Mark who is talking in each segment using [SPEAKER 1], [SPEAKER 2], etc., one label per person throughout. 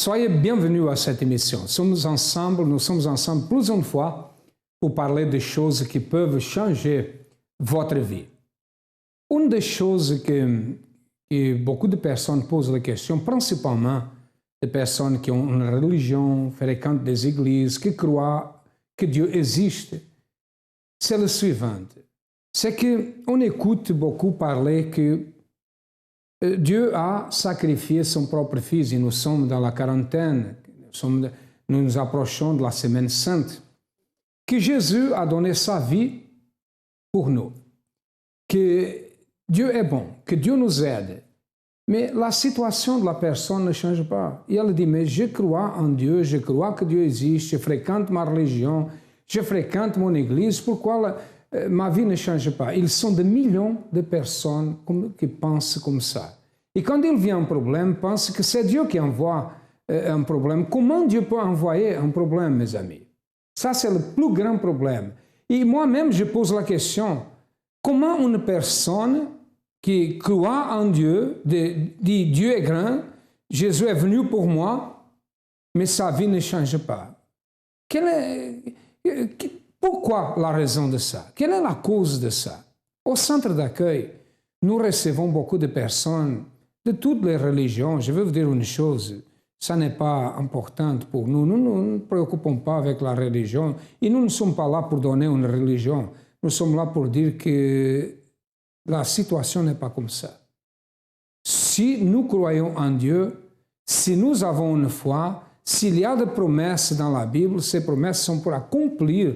[SPEAKER 1] Soyez bienvenus à cette émission. Nous sommes ensemble plus une fois pour parler de choses qui peuvent changer votre vie. Une des choses que beaucoup de personnes posent la question, principalement des personnes qui ont une religion, fréquentent des églises, qui croient que Dieu existe, c'est le suivant. C'est qu'on écoute beaucoup parler que Dieu a sacrifié son propre Fils et nous sommes dans la quarantaine, nous nous approchons de la Semaine Sainte, que Jésus a donné sa vie pour nous, que Dieu est bon, que Dieu nous aide. Mais la situation de la personne ne change pas. Et elle dit, mais je crois en Dieu, je crois que Dieu existe, je fréquente ma religion, je fréquente mon église, pourquoi ma vie ne change pas? Ils sont des millions de personnes qui pensent comme ça. Et quand il vient un problème, pensent que c'est Dieu qui envoie un problème. Comment Dieu peut envoyer un problème, mes amis? Ça, c'est le plus grand problème. Et moi-même, je pose la question, comment une personne qui croit en Dieu, dit Dieu est grand, Jésus est venu pour moi, mais sa vie ne change pas? Pourquoi la raison de ça? Quelle est la cause de ça? Au centre d'accueil, nous recevons beaucoup de personnes de toutes les religions. Je veux vous dire une chose, ça n'est pas important pour nous. Nous ne nous préoccupons pas avec la religion et nous ne sommes pas là pour donner une religion. Nous sommes là pour dire que la situation n'est pas comme ça. Si nous croyons en Dieu, si nous avons une foi, s'il y a des promesses dans la Bible, ces promesses sont pour accomplir,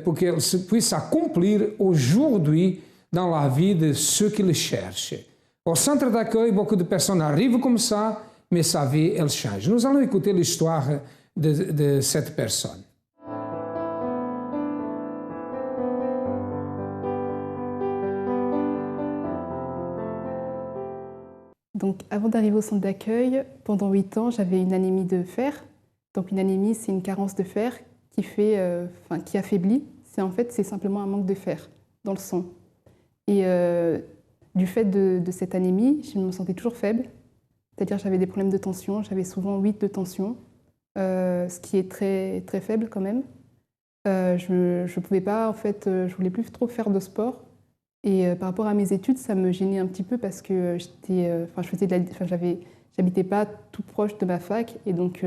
[SPEAKER 1] pour qu'elles puissent accomplir aujourd'hui dans la vie de ceux qui le cherchent. Au centre d'accueil, beaucoup de personnes arrivent comme ça, mais sa vie, elle change. Nous allons écouter l'histoire de cette personne.
[SPEAKER 2] Donc, avant d'arriver au centre d'accueil, pendant 8 ans, j'avais une anémie de fer. Donc, une anémie, c'est une carence de fer qui affaiblit. C'est simplement un manque de fer dans le sang. Et du fait de cette anémie, je me sentais toujours faible. C'est-à-dire j'avais des problèmes de tension. J'avais souvent 8 de tension, ce qui est très, très faible quand même. Je ne pouvais pas, en fait, je voulais plus trop faire de sport. Et par rapport à mes études, ça me gênait un petit peu parce que j'habitais pas tout proche de ma fac. Et donc,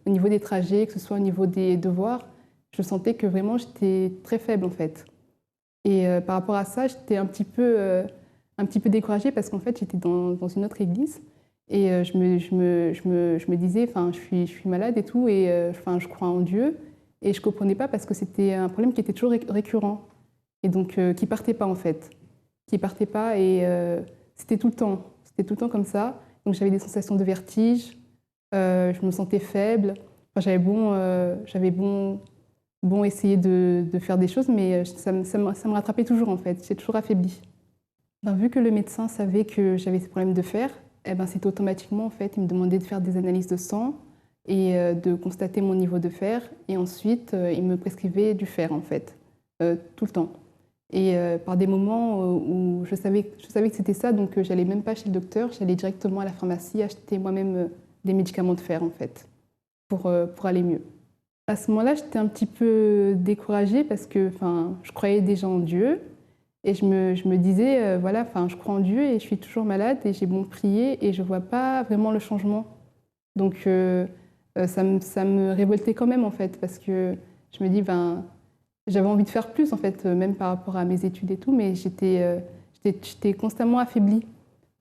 [SPEAKER 2] au niveau des trajets, que ce soit au niveau des devoirs, je sentais que vraiment j'étais très faible en fait. Et par rapport à ça, j'étais un petit peu découragée parce qu'en fait, j'étais dans une autre église. Et je me disais, je suis malade et tout, et je crois en Dieu. Et je ne comprenais pas parce que c'était un problème qui était toujours récurrent. Et donc, qui ne partait pas en fait. Qui ne partait pas et c'était tout le temps. C'était tout le temps comme ça. Donc, j'avais des sensations de vertige, je me sentais faible. J'avais bon essayer de faire des choses, mais ça me rattrapait toujours en fait. J'étais toujours affaiblie. Vu que le médecin savait que j'avais ces problèmes de fer, c'était automatiquement en fait, il me demandait de faire des analyses de sang et de constater mon niveau de fer. Et ensuite, il me prescrivait du fer en fait, tout le temps. Et par des moments où je savais que c'était ça, donc j'allais même pas chez le docteur, j'allais directement à la pharmacie acheter moi-même des médicaments de fer en fait, pour aller mieux. À ce moment-là, j'étais un petit peu découragée parce que je croyais déjà en Dieu et je me disais, je crois en Dieu et je suis toujours malade et j'ai bon prier et je ne vois pas vraiment le changement. Donc ça me révoltait quand même en fait parce que je me dis, j'avais envie de faire plus en fait, même par rapport à mes études et tout, mais j'étais constamment affaiblie.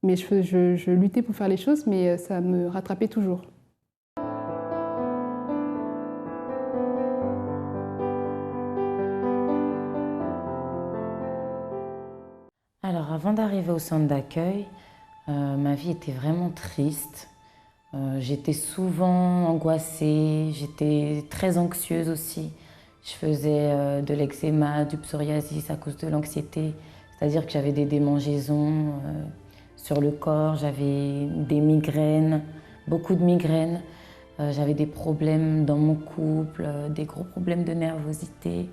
[SPEAKER 2] Mais je luttais pour faire les choses, mais ça me rattrapait toujours.
[SPEAKER 3] Alors, avant d'arriver au centre d'accueil, ma vie était vraiment triste. J'étais souvent angoissée, j'étais très anxieuse aussi. Je faisais de l'eczéma, du psoriasis à cause de l'anxiété, c'est-à-dire que j'avais des démangeaisons sur le corps, j'avais des migraines, beaucoup de migraines. J'avais des problèmes dans mon couple, des gros problèmes de nervosité.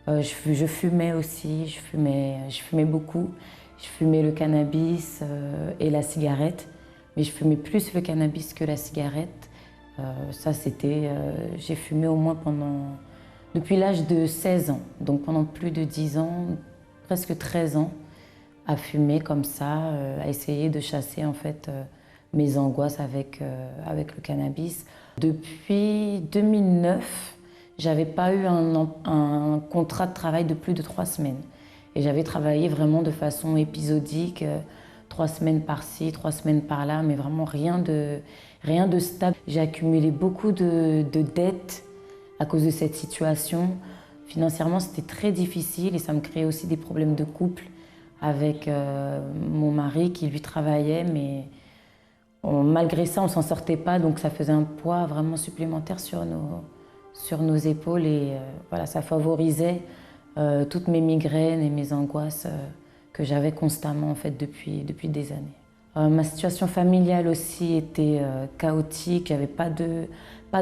[SPEAKER 3] Je fumais aussi, je fumais beaucoup. Je fumais le cannabis et la cigarette, mais je fumais plus le cannabis que la cigarette. Ça, j'ai fumé au moins depuis l'âge de 16 ans, donc pendant plus de 10 ans, presque 13 ans, à fumer comme ça, à essayer de chasser en fait mes angoisses avec le cannabis. Depuis 2009, j'avais pas eu un contrat de travail de plus de 3 semaines. Et j'avais travaillé vraiment de façon épisodique, 3 semaines par-ci, 3 semaines par-là, mais vraiment rien de stable. J'ai accumulé beaucoup de dettes à cause de cette situation. Financièrement, c'était très difficile et ça me créait aussi des problèmes de couple avec mon mari qui lui travaillait, mais malgré ça, on ne s'en sortait pas, donc ça faisait un poids vraiment supplémentaire sur nos épaules et voilà, ça favorisait toutes mes migraines et mes angoisses que j'avais constamment en fait depuis des années. Ma situation familiale aussi était chaotique, j'avais pas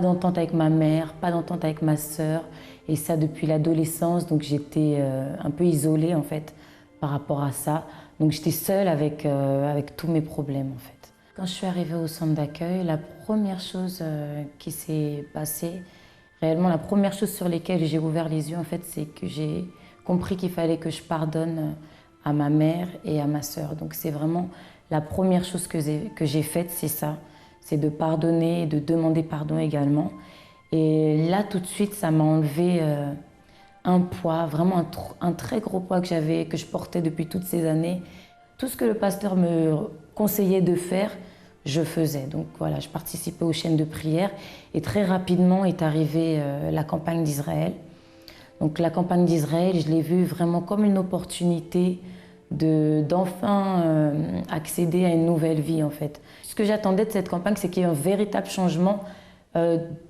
[SPEAKER 3] d'entente avec ma mère, pas d'entente avec ma sœur, et ça depuis l'adolescence, donc j'étais un peu isolée en fait par rapport à ça. Donc j'étais seule avec tous mes problèmes en fait. Quand je suis arrivée au centre d'accueil, la première chose qui s'est passée, réellement la première chose sur laquelle j'ai ouvert les yeux en fait, c'est que j'ai compris qu'il fallait que je pardonne à ma mère et à ma sœur. Donc c'est vraiment la première chose que j'ai faite, c'est ça, c'est de pardonner et de demander pardon également. Et là tout de suite, ça m'a enlevé un poids, vraiment un très gros poids que je portais depuis toutes ces années. Tout ce que le pasteur me conseillait de faire, je faisais. Donc voilà, je participais aux chaînes de prière et très rapidement est arrivée la campagne d'Israël. Donc la campagne d'Israël, je l'ai vue vraiment comme une opportunité d'enfin accéder à une nouvelle vie en fait. Ce que j'attendais de cette campagne, c'est qu'il y ait un véritable changement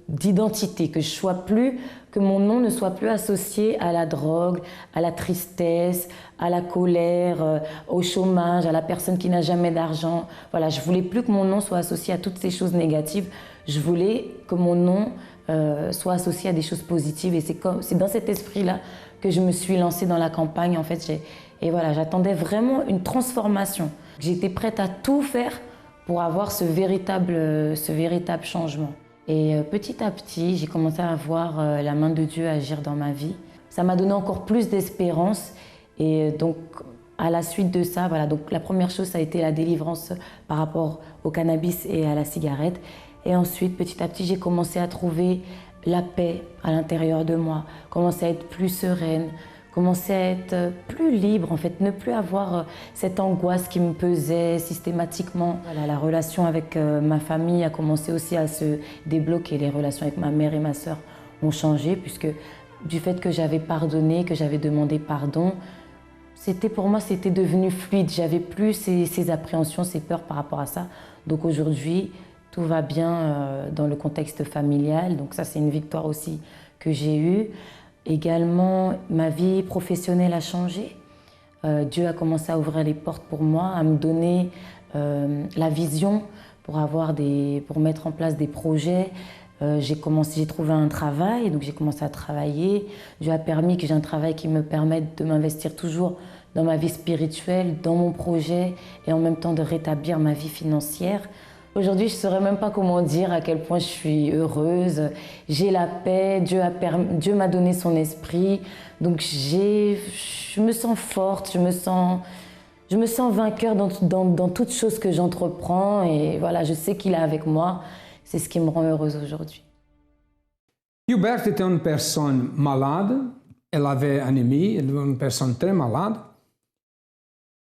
[SPEAKER 3] d'identité, que mon nom ne soit plus associé à la drogue, à la tristesse, à la colère, au chômage, à la personne qui n'a jamais d'argent. Voilà, je voulais plus que mon nom soit associé à toutes ces choses négatives. Je voulais que mon nom soit associé à des choses positives. Et c'est dans cet esprit-là que je me suis lancée dans la campagne. En fait, et voilà, j'attendais vraiment une transformation. J'étais prête à tout faire pour avoir ce véritable changement. Et petit à petit, j'ai commencé à voir la main de Dieu agir dans ma vie. Ça m'a donné encore plus d'espérance. Et donc, à la suite de ça, voilà, donc la première chose, ça a été la délivrance par rapport au cannabis et à la cigarette. Et ensuite, petit à petit, j'ai commencé à trouver la paix à l'intérieur de moi, commencer à être plus sereine, commencer à être plus libre, en fait, ne plus avoir cette angoisse qui me pesait systématiquement. Voilà, la relation avec ma famille a commencé aussi à se débloquer. Les relations avec ma mère et ma sœur ont changé, puisque du fait que j'avais pardonné, que j'avais demandé pardon, pour moi, c'était devenu fluide. J'avais plus ces appréhensions, ces peurs par rapport à ça. Donc aujourd'hui, tout va bien dans le contexte familial. Donc ça, c'est une victoire aussi que j'ai eue. Également, ma vie professionnelle a changé. Dieu a commencé à ouvrir les portes pour moi, à me donner la vision pour mettre en place des projets. J'ai trouvé un travail, donc j'ai commencé à travailler. Dieu a permis que j'ai un travail qui me permette de m'investir toujours dans ma vie spirituelle, dans mon projet et en même temps de rétablir ma vie financière. Aujourd'hui, je ne saurais même pas comment dire à quel point je suis heureuse. J'ai la paix, Dieu m'a donné son esprit. Donc je me sens forte, je me sens vainqueur dans toute chose que j'entreprends. Et voilà, je sais qu'il est avec moi. C'est ce qui me rend heureuse aujourd'hui.
[SPEAKER 1] Gilberte était une personne malade. Elle avait un ami, une personne très malade.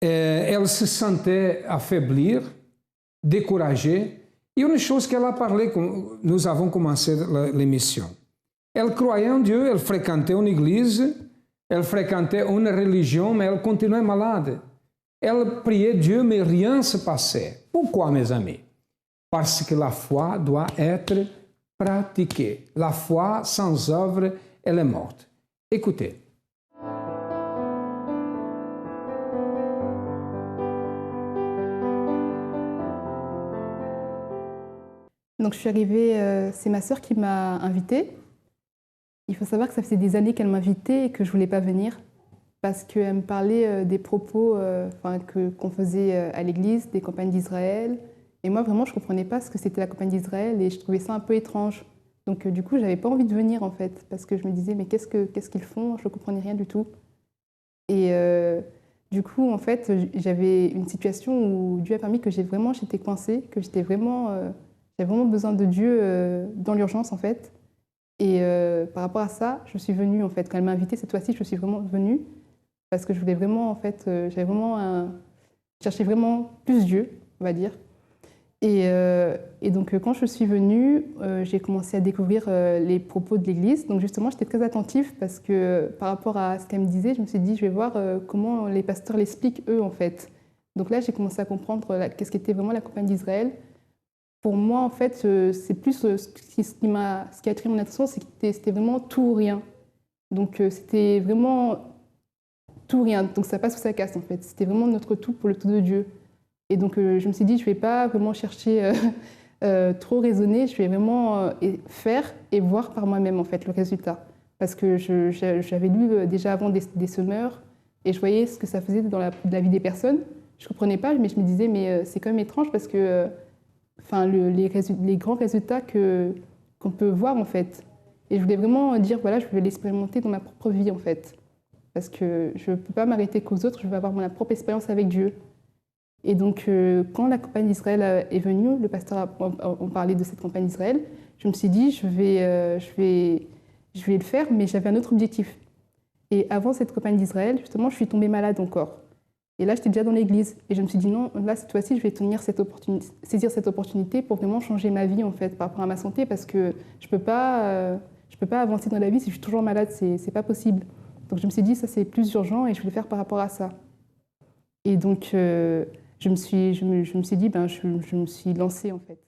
[SPEAKER 1] Elle se sentait affaiblir, découragée. Et une chose qu'elle a parlé, nous avons commencé l'émission. Elle croyait en Dieu, elle fréquentait une église, elle fréquentait une religion, mais elle continuait malade. Elle priait Dieu, mais rien ne se passait. Pourquoi, mes amis? Parce que la foi doit être pratiquée. La foi sans œuvre, elle est morte. Écoutez.
[SPEAKER 2] Donc je suis arrivée, c'est ma sœur qui m'a invitée. Il faut savoir que ça faisait des années qu'elle m'invitait et que je ne voulais pas venir parce qu'elle me parlait des propos qu'on faisait à l'église, des campagnes d'Israël, Et moi, vraiment, je ne comprenais pas ce que c'était la campagne d'Israël et je trouvais ça un peu étrange. Donc, du coup, je n'avais pas envie de venir, en fait, parce que je me disais, mais qu'est-ce qu'ils font? Je ne comprenais rien du tout. Et du coup, en fait, j'avais une situation où Dieu a permis que j'étais coincée, que j'avais vraiment besoin de Dieu dans l'urgence, en fait. Et par rapport à ça, je suis venue, en fait. Quand elle m'a invitée cette fois-ci, je suis vraiment venue parce que je voulais vraiment, en fait, je cherchais vraiment plus Dieu, on va dire. Et donc, quand je suis venue, j'ai commencé à découvrir les propos de l'Église. Donc, justement, j'étais très attentive parce que par rapport à ce qu'elle me disait, je me suis dit, je vais voir comment les pasteurs l'expliquent, eux, en fait. Donc là, j'ai commencé à comprendre qu'est-ce qu'était vraiment la campagne d'Israël. Pour moi, en fait, c'est plus ce qui a attiré mon attention, c'est que c'était vraiment tout ou rien. Donc, c'était vraiment tout ou rien. Donc, ça passe ou ça casse, en fait. C'était vraiment notre tout pour le tout de Dieu. Et donc, je me suis dit, je ne vais pas vraiment chercher trop raisonner, je vais vraiment faire et voir par moi-même, en fait, le résultat. Parce que j'avais lu déjà avant des semeurs et je voyais ce que ça faisait dans la vie des personnes. Je ne comprenais pas, mais je me disais, mais c'est quand même étrange parce que les grands résultats qu'on peut voir, en fait. Et je voulais vraiment dire, voilà, je vais l'expérimenter dans ma propre vie, en fait. Parce que je ne peux pas m'arrêter qu'aux autres, je veux avoir ma propre expérience avec Dieu. Et donc, quand la campagne d'Israël est venue, le pasteur on parlait de cette campagne d'Israël, je me suis dit, je vais le faire, mais j'avais un autre objectif. Et avant cette campagne d'Israël, justement, je suis tombée malade encore. Et là, j'étais déjà dans l'église. Et je me suis dit, non, là, cette fois-ci, je vais saisir cette opportunité pour vraiment changer ma vie, en fait, par rapport à ma santé, parce que je peux pas avancer dans la vie si je suis toujours malade, c'est pas possible. Donc, je me suis dit, ça, c'est plus urgent et je vais le faire par rapport à ça. Et donc, je me suis dit, je me suis lancée, en fait.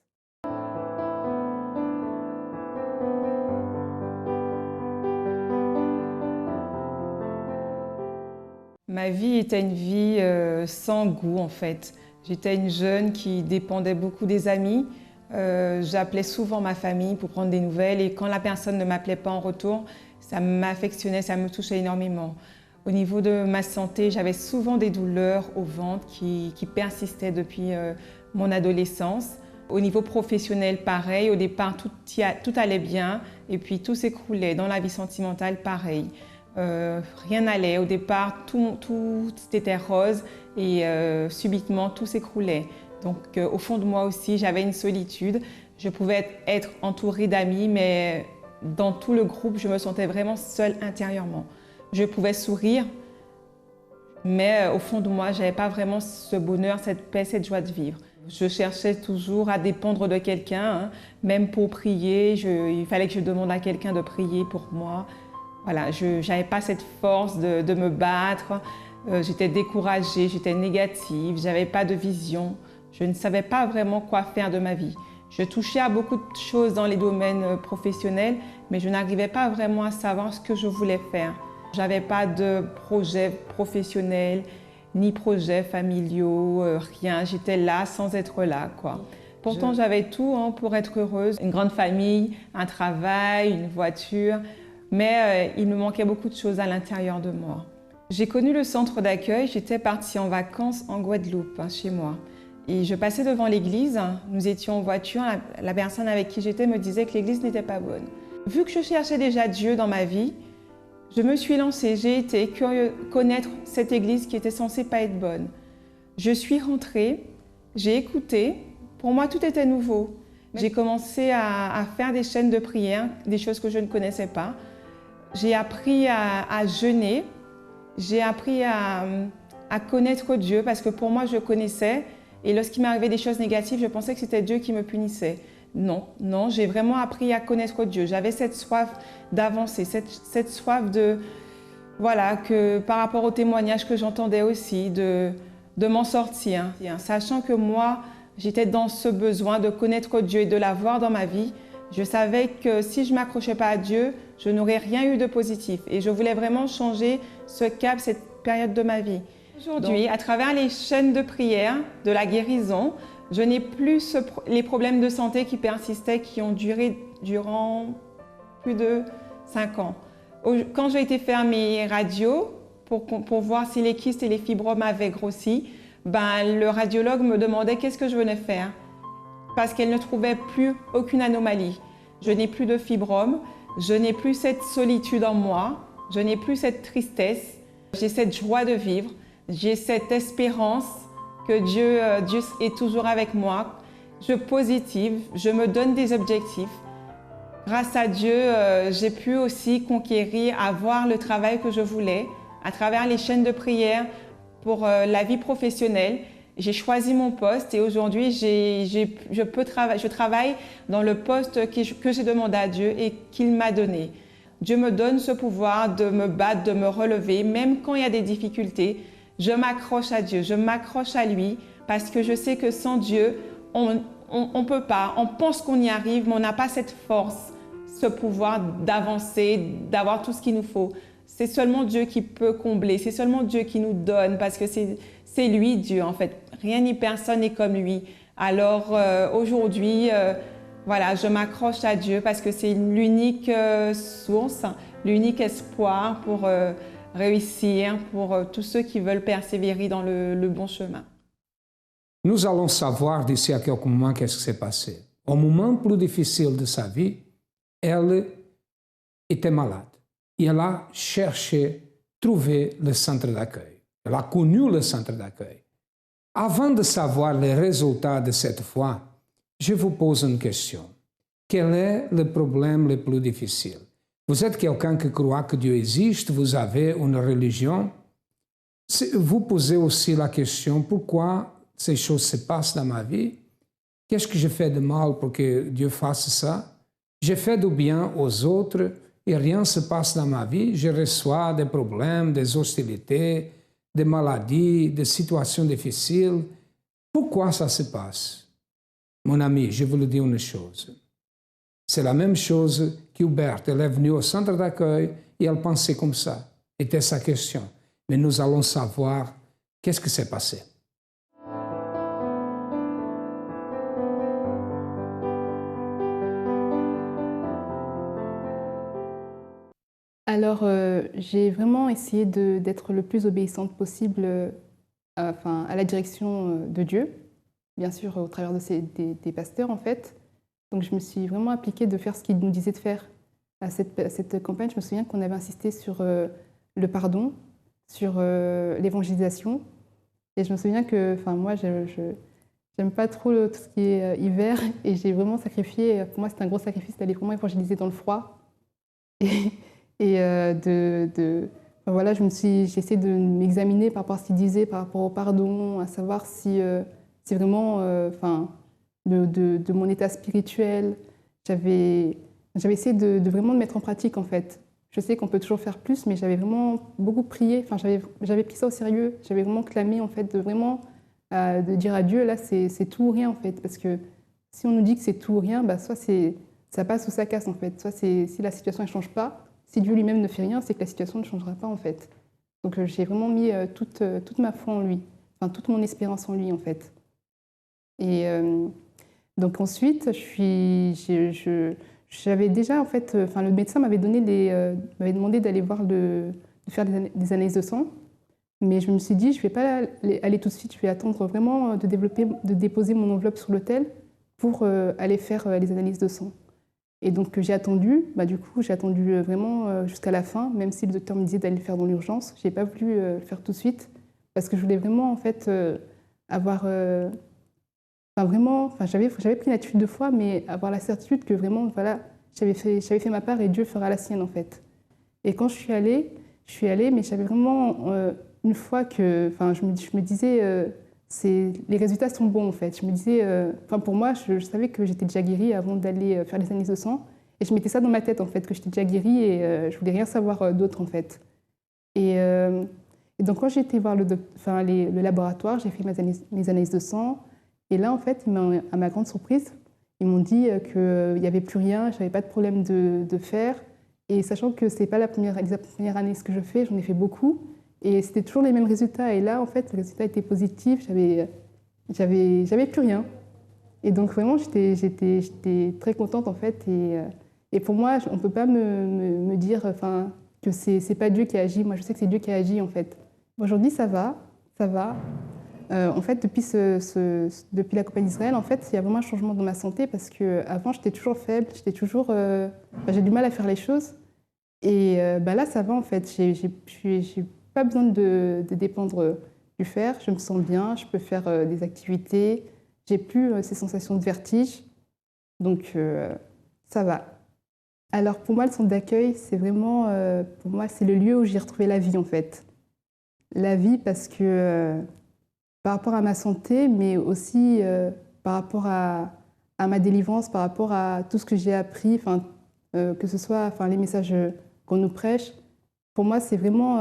[SPEAKER 4] Ma vie était une vie sans goût, en fait. J'étais une jeune qui dépendait beaucoup des amis. J'appelais souvent ma famille pour prendre des nouvelles et quand la personne ne m'appelait pas en retour, ça m'affectionnait, ça me touchait énormément. Au niveau de ma santé, j'avais souvent des douleurs au ventre qui persistaient depuis mon adolescence. Au niveau professionnel, pareil. Au départ, tout allait bien et puis tout s'écroulait. Dans la vie sentimentale, pareil. Rien n'allait. Au départ, tout était rose et subitement, tout s'écroulait. Donc, au fond de moi aussi, j'avais une solitude. Je pouvais être entourée d'amis, mais dans tout le groupe, je me sentais vraiment seule intérieurement. Je pouvais sourire, mais au fond de moi, je n'avais pas vraiment ce bonheur, cette paix, cette joie de vivre. Je cherchais toujours à dépendre de quelqu'un, hein. Même pour prier, il fallait que je demande à quelqu'un de prier pour moi. Voilà, je n'avais pas cette force de me battre, j'étais découragée, j'étais négative, je n'avais pas de vision. Je ne savais pas vraiment quoi faire de ma vie. Je touchais à beaucoup de choses dans les domaines professionnels, mais je n'arrivais pas vraiment à savoir ce que je voulais faire. Je n'avais pas de projet professionnel, ni projet familiaux, rien. J'étais là sans être là, quoi. Pourtant, j'avais tout hein, pour être heureuse. Une grande famille, un travail, une voiture. Mais il me manquait beaucoup de choses à l'intérieur de moi. J'ai connu le centre d'accueil. J'étais partie en vacances en Guadeloupe, hein, chez moi. Et je passais devant l'église. Nous étions en voiture. La personne avec qui j'étais me disait que l'église n'était pas bonne. Vu que je cherchais déjà Dieu dans ma vie, je me suis lancée, j'ai été curieuse de connaître cette église qui était censée pas être bonne. Je suis rentrée, j'ai écouté, pour moi tout était nouveau. J'ai commencé à faire des chaînes de prière, des choses que je ne connaissais pas. J'ai appris à jeûner, j'ai appris à connaître Dieu parce que pour moi je connaissais et lorsqu'il m'arrivait des choses négatives, je pensais que c'était Dieu qui me punissait. Non, j'ai vraiment appris à connaître Dieu. J'avais cette soif d'avancer, cette soif de, voilà, que par rapport aux témoignages que j'entendais aussi, de m'en sortir. Sachant que moi, j'étais dans ce besoin de connaître Dieu et de l'avoir dans ma vie, je savais que si je ne m'accrochais pas à Dieu, je n'aurais rien eu de positif. Et je voulais vraiment changer ce cap, cette période de ma vie. Aujourd'hui, à travers les chaînes de prière, de la guérison, je n'ai plus les problèmes de santé qui persistaient, qui ont duré durant plus de 5 ans. Quand j'ai été faire mes radios pour voir si les kystes et les fibromes avaient grossi, le radiologue me demandait qu'est-ce que je venais faire. parce qu'elle ne trouvait plus aucune anomalie. Je n'ai plus de fibrome, je n'ai plus cette solitude en moi, je n'ai plus cette tristesse, j'ai cette joie de vivre, j'ai cette espérance que Dieu est toujours avec moi. Je positive, je me donne des objectifs. Grâce à Dieu, j'ai pu aussi conquérir, avoir le travail que je voulais à travers les chaînes de prière pour la vie professionnelle. J'ai choisi mon poste et aujourd'hui, je travaille dans le poste que j'ai demandé à Dieu et qu'il m'a donné. Dieu me donne ce pouvoir de me battre, de me relever, même quand il y a des difficultés. Je m'accroche à Dieu, je m'accroche à lui parce que je sais que sans Dieu, on ne peut pas. On pense qu'on y arrive, mais on n'a pas cette force, ce pouvoir d'avancer, d'avoir tout ce qu'il nous faut. C'est seulement Dieu qui peut combler, c'est seulement Dieu qui nous donne parce que c'est lui Dieu en fait. Rien ni personne n'est comme lui. Alors aujourd'hui, voilà, je m'accroche à Dieu parce que c'est l'unique source, l'unique espoir pour réussir, pour tous ceux qui veulent persévérer dans le bon chemin.
[SPEAKER 1] Nous allons savoir d'ici à quelques moments qu'est-ce qui s'est passé. Au moment plus difficile de sa vie, elle était malade. Et elle a cherché, trouvé le centre d'accueil. Elle a connu le centre d'accueil. Avant de savoir les résultats de cette foi, je vous pose une question. Quel est le problème le plus difficile? Vous êtes quelqu'un qui croit que Dieu existe, vous avez une religion. Vous posez aussi la question, pourquoi ces choses se passent dans ma vie? Qu'est-ce que je fais de mal pour que Dieu fasse ça? Je fais du bien aux autres et rien ne se passe dans ma vie. Je reçois des problèmes, des hostilités, des maladies, des situations difficiles. Pourquoi ça se passe? Mon ami, je vous le dis une chose. C'est la même chose qu'Hubert. Elle est venue au centre d'accueil et elle pensait comme ça. C'était sa question. Mais nous allons savoir qu'est-ce qui s'est passé.
[SPEAKER 2] Alors, j'ai vraiment essayé d'être le plus obéissante possible à la direction de Dieu, bien sûr au travers des pasteurs en fait. Donc je me suis vraiment appliquée de faire ce qu'il nous disait de faire. À cette campagne, je me souviens qu'on avait insisté sur le pardon, sur l'évangélisation. Et je me souviens que moi, j'aime pas trop tout ce qui est hiver et j'ai vraiment sacrifié, pour moi c'était un gros sacrifice d'aller vraiment évangéliser dans le froid. Voilà, j'ai essayé de m'examiner par rapport à ce qu'il disait, par rapport au pardon, à savoir si vraiment, de mon état spirituel, j'avais essayé de vraiment le mettre en pratique en fait. Je sais qu'on peut toujours faire plus, mais j'avais vraiment beaucoup prié, j'avais pris ça au sérieux, j'avais vraiment clamé en fait, de dire à Dieu, là c'est tout ou rien en fait, parce que si on nous dit que c'est tout ou rien, soit ça passe ou ça casse en fait, soit si la situation ne change pas, si Dieu lui-même ne fait rien, c'est que la situation ne changera pas en fait. Donc j'ai vraiment mis toute ma foi en lui, toute mon espérance en lui en fait. Et donc ensuite, j'avais déjà en fait, le médecin m'avait demandé d'aller voir de faire des analyses de sang, mais je me suis dit je vais pas aller tout de suite, je vais attendre vraiment de déposer mon enveloppe sur l'autel pour aller faire les analyses de sang. Et donc j'ai attendu, j'ai attendu vraiment jusqu'à la fin, même si le docteur me disait d'aller le faire dans l'urgence. Je n'ai pas voulu le faire tout de suite parce que je voulais vraiment en fait avoir, j'avais pris une attitude de foi, mais avoir la certitude que vraiment voilà, j'avais fait ma part et Dieu fera la sienne en fait. Et quand je suis allée, mais j'avais vraiment une foi que, je me disais les résultats sont bons en fait. Je me disais, pour moi, je savais que j'étais déjà guérie avant d'aller faire les analyses de sang. Et je mettais ça dans ma tête en fait, que j'étais déjà guérie et je voulais rien savoir d'autre en fait. Et donc quand j'ai été voir le laboratoire, j'ai fait mes analyses de sang. Et là en fait, à ma grande surprise, ils m'ont dit qu'il n'y avait plus rien, je n'avais pas de problème de fer. Et sachant que ce n'est pas la première analyse que je fais, j'en ai fait beaucoup. Et c'était toujours les mêmes résultats. Et là, en fait, le résultat était positif. J'avais plus rien. Et donc, vraiment, j'étais très contente, en fait. Et pour moi, on ne peut pas me dire que c'est pas Dieu qui a agi. Moi, je sais que c'est Dieu qui a agi, en fait. Aujourd'hui, ça va. En fait, depuis la campagne d'Israël, en fait, il y a vraiment un changement dans ma santé parce qu'avant, j'étais toujours faible, j'ai du mal à faire les choses. Et là, ça va en fait. J'ai pas besoin de dépendre du fer. Je me sens bien, je peux faire des activités. J'ai plus ces sensations de vertige. Donc, ça va. Alors, pour moi, le centre d'accueil, c'est vraiment, pour moi, c'est le lieu où j'ai retrouvé la vie en fait. La vie parce que par rapport à ma santé, mais aussi par rapport à ma délivrance, par rapport à tout ce que j'ai appris, que ce soit les messages qu'on nous prêche. Pour moi, c'est vraiment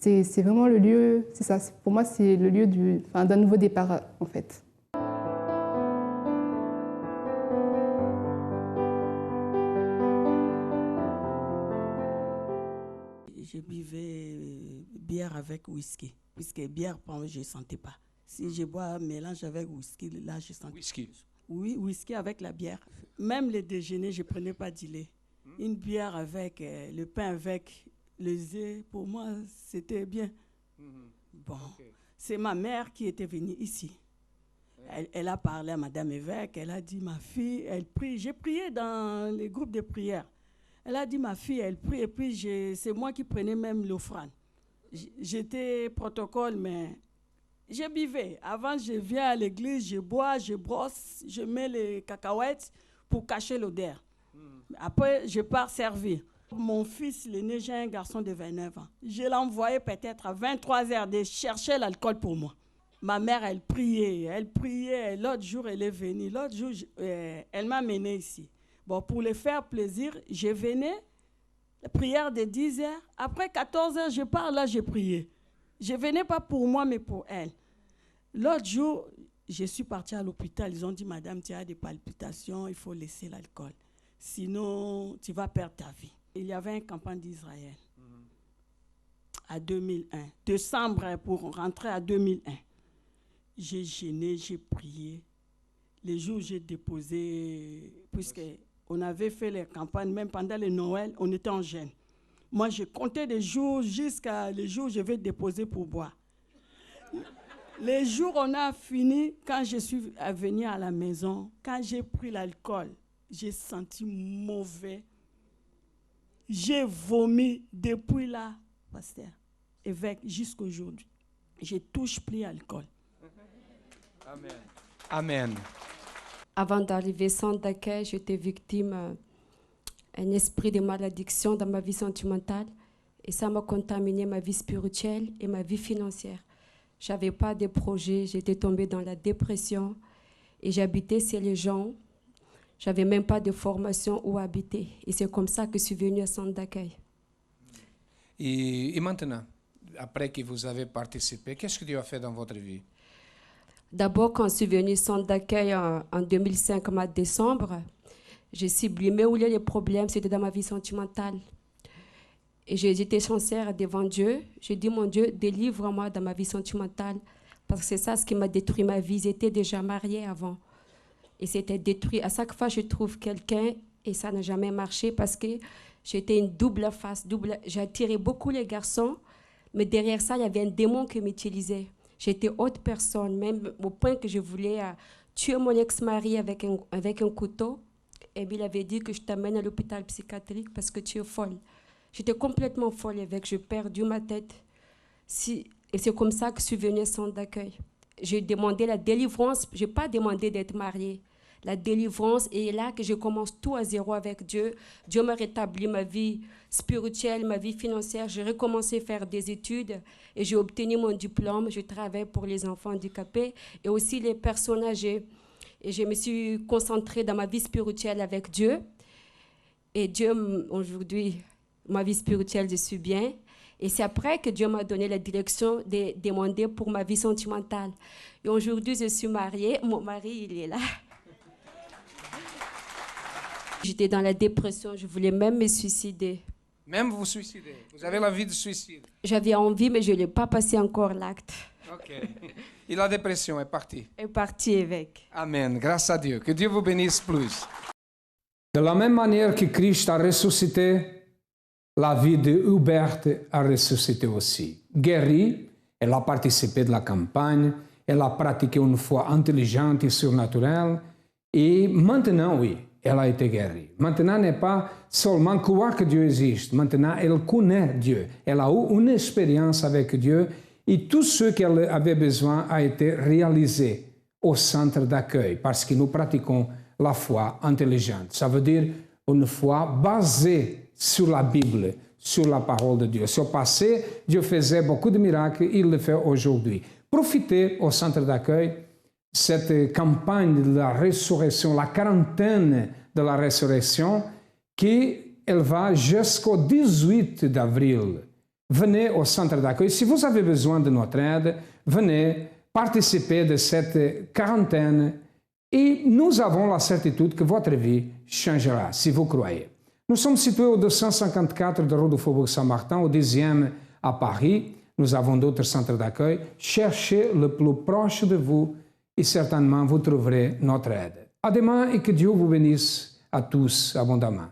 [SPEAKER 2] le lieu, c'est ça, pour moi, c'est le lieu d'un nouveau départ, en fait.
[SPEAKER 5] Je buvais bière avec whisky. Puisque bière, pour moi, je ne sentais pas. Si je bois un mélange avec whisky, là, je sentais.
[SPEAKER 1] Whisky.
[SPEAKER 5] Oui, whisky avec la bière. Même le déjeuner, je ne prenais pas du lait. Une bière avec le pain avec les œufs, pour moi, c'était bien. Bon, c'est ma mère qui était venue ici. Elle a parlé à Madame Évêque, elle a dit, ma fille, elle prie. J'ai prié dans les groupes de prière. Elle a dit, ma fille, elle prie, et puis c'est moi qui prenais même l'offrande. J'étais protocole, mais je buvais. Avant, je viens à l'église, je bois, je brosse, je mets les cacahuètes pour cacher l'odeur. Après, je pars servir. Mon fils, l'aîné, j'ai un garçon de 29 ans. Je l'ai envoyé peut-être à 23 heures de chercher l'alcool pour moi. Ma mère, elle priait. L'autre jour, elle est venue. L'autre jour, elle m'a menée ici. Bon, pour lui faire plaisir, je venais, la prière de 10 heures. Après 14 heures, je pars là, je priais. Je ne venais pas pour moi, mais pour elle. L'autre jour, je suis partie à l'hôpital. Ils ont dit, madame, tu as des palpitations, il faut laisser l'alcool. Sinon, tu vas perdre ta vie. Il y avait une campagne d'Israël à 2001. Décembre pour rentrer à 2001. J'ai jeûné, j'ai prié. Les jours où j'ai déposé, puisqu'on avait fait les campagnes, même pendant le Noël, on était en jeûne. Moi, je comptais des jours jusqu'à les jours où je vais déposer pour boire. Les jours où on a fini, quand je suis venue à la maison, quand j'ai pris l'alcool, j'ai senti mauvais. J'ai vomi depuis là, pasteur, évêque, jusqu'à aujourd'hui. Je ne touche plus l'alcool.
[SPEAKER 1] Amen. Amen.
[SPEAKER 6] Avant d'arriver au centre d'accueil, j'étais victime d'un esprit de malédiction dans ma vie sentimentale. Et ça m'a contaminé ma vie spirituelle et ma vie financière. Je n'avais pas de projet, j'étais tombée dans la dépression et j'habitais chez les gens. Je n'avais même pas de formation où habiter. Et c'est comme ça que je suis venue au centre d'accueil.
[SPEAKER 1] Et maintenant, après que vous avez participé, qu'est-ce que Dieu a fait dans votre vie?
[SPEAKER 6] D'abord, quand je suis venue au centre d'accueil en 2005, en décembre, j'ai sublimé où les problèmes, c'était dans ma vie sentimentale. Et j'étais sincère devant Dieu. J'ai dit, mon Dieu, délivre-moi dans ma vie sentimentale. Parce que c'est ça ce qui m'a détruit ma vie. J'étais déjà mariée avant. Et c'était détruit. À chaque fois, je trouve quelqu'un et ça n'a jamais marché parce que j'étais une double face. J'attirais beaucoup les garçons, mais derrière ça, il y avait un démon qui m'utilisait. J'étais autre personne, même au point que je voulais tuer mon ex-mari avec un couteau. Et puis il avait dit que je t'amène à l'hôpital psychiatrique parce que tu es folle. J'étais complètement folle avec, j'ai perdu ma tête. Et c'est comme ça que je suis venue au centre d'accueil. J'ai demandé la délivrance, je n'ai pas demandé d'être mariée. La délivrance, et là que je commence tout à zéro avec Dieu. Dieu m'a rétabli ma vie spirituelle, ma vie financière. J'ai recommencé à faire des études et j'ai obtenu mon diplôme. Je travaille pour les enfants handicapés et aussi les personnes âgées. Et je me suis concentrée dans ma vie spirituelle avec Dieu. Et Dieu, aujourd'hui, ma vie spirituelle, je suis bien. Et c'est après que Dieu m'a donné la direction de demander pour ma vie sentimentale. Et aujourd'hui, je suis mariée. Mon mari, il est là. J'étais dans la dépression. Je voulais même me suicider.
[SPEAKER 1] Même vous suicider? Vous avez l'envie de suicider?
[SPEAKER 6] J'avais envie, mais je n'ai pas passé encore l'acte.
[SPEAKER 1] OK. Et la dépression est partie?
[SPEAKER 6] Est partie avec.
[SPEAKER 1] Amen. Grâce à Dieu. Que Dieu vous bénisse plus. De la même manière que Christ a ressuscité, la vie de Hubert a ressuscité aussi. Guéri Elle a participé de la campagne, elle a pratiqué une foi intelligente et surnaturelle, et maintenant, oui, elle a été guérie. Maintenant, n'est pas seulement croire que Dieu existe. Maintenant, elle connaît Dieu. Elle a eu une expérience avec Dieu et tout ce qu'elle avait besoin a été réalisé au centre d'accueil parce que nous pratiquons la foi intelligente. Ça veut dire une foi basée sur la Bible, sur la parole de Dieu. Sur le passé, Dieu faisait beaucoup de miracles, il le fait aujourd'hui. Profitez au centre d'accueil cette campagne de la résurrection, la quarantaine de la résurrection, qui elle va jusqu'au 18 d'avril. Venez au centre d'accueil. Si vous avez besoin de notre aide, venez participer de cette quarantaine et nous avons la certitude que votre vie changera, si vous croyez. Nous sommes situés au 254 de rue du Faubourg Saint-Martin, au 10e à Paris. Nous avons d'autres centres d'accueil. Cherchez le plus proche de vous et certainement vous trouverez notre aide. À demain et que Dieu vous bénisse à tous abondamment.